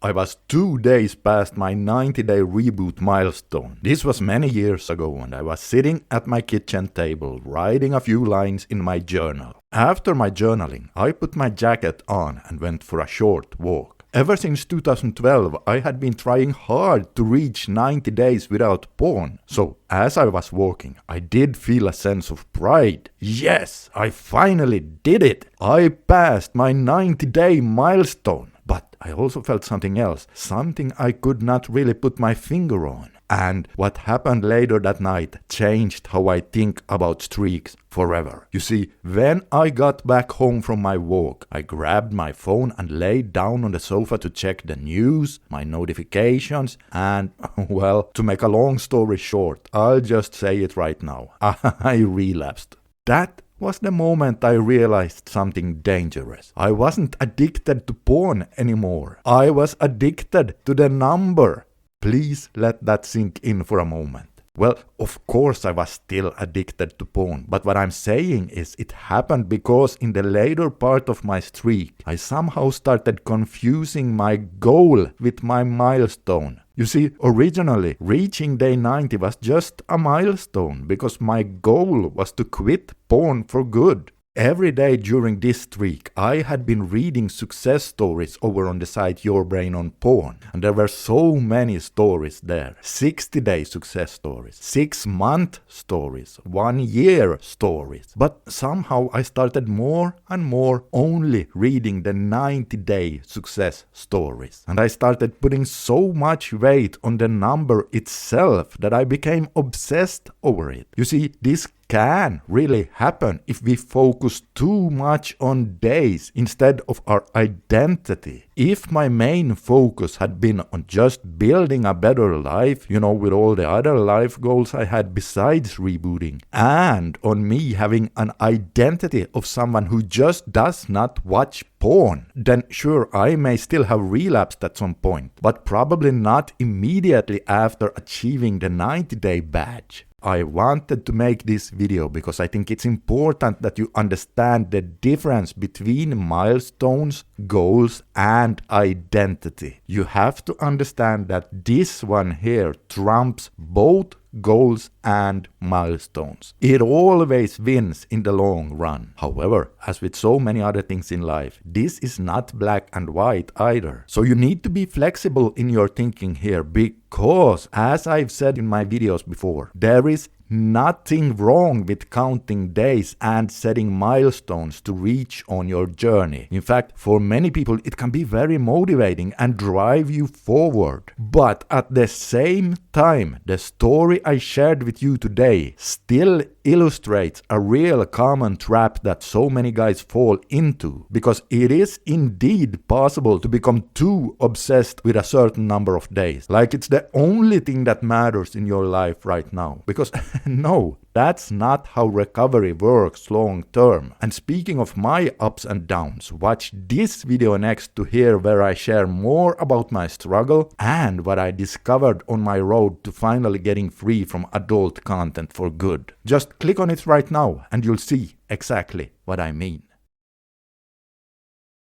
I was 2 days past my 90-day reboot milestone. This was many years ago and I was sitting at my kitchen table writing a few lines in my journal. After my journaling, I put my jacket on and went for a short walk. Ever since 2012, I had been trying hard to reach 90 days without porn. So, as I was walking, I did feel a sense of pride. Yes, I finally did it! I passed my 90-day milestone. But I also felt something else, something I could not really put my finger on. And what happened later that night changed how I think about streaks forever. You see, when I got back home from my walk, I grabbed my phone and laid down on the sofa to check the news, my notifications, and, well, to make a long story short, I'll just say it right now. I relapsed. That was the moment I realized something dangerous. I wasn't addicted to porn anymore. I was addicted to the number. Please let that sink in for a moment. Well, of course I was still addicted to porn, but what I'm saying is it happened because in the later part of my streak, I somehow started confusing my goal with my milestone. You see, originally, reaching day 90 was just a milestone because my goal was to quit porn for good. Every day during this streak, I had been reading success stories over on the site Your Brain on Porn. And there were so many stories there. 60-day success stories, 6-month stories, 1-year stories. But somehow I started more and more only reading the 90-day success stories. And I started putting so much weight on the number itself that I became obsessed over it. You see, this can really happen if we focus too much on days instead of our identity. If my main focus had been on just building a better life, with all the other life goals I had besides rebooting, and on me having an identity of someone who just does not watch porn, then sure, I may still have relapsed at some point, but probably not immediately after achieving the 90-day badge. I wanted to make this video because I think it's important that you understand the difference between milestones, goals, and identity. You have to understand that this one here trumps both goals and milestones. It always wins in the long run. However, as with so many other things in life, this is not black and white either. So you need to be flexible in your thinking here because, as I've said in my videos before, there is nothing wrong with counting days and setting milestones to reach on your journey. In fact, for many people, it can be very motivating and drive you forward. But at the same time, the story I shared with you today still illustrates a real common trap that so many guys fall into, because it is indeed possible to become too obsessed with a certain number of days, like it's the only thing that matters in your life right now. Because no, that's not how recovery works long term. And speaking of my ups and downs, watch this video next to hear where I share more about my struggle and what I discovered on my road to finally getting free from adult content for good. Just click on it right now and you'll see exactly what I mean.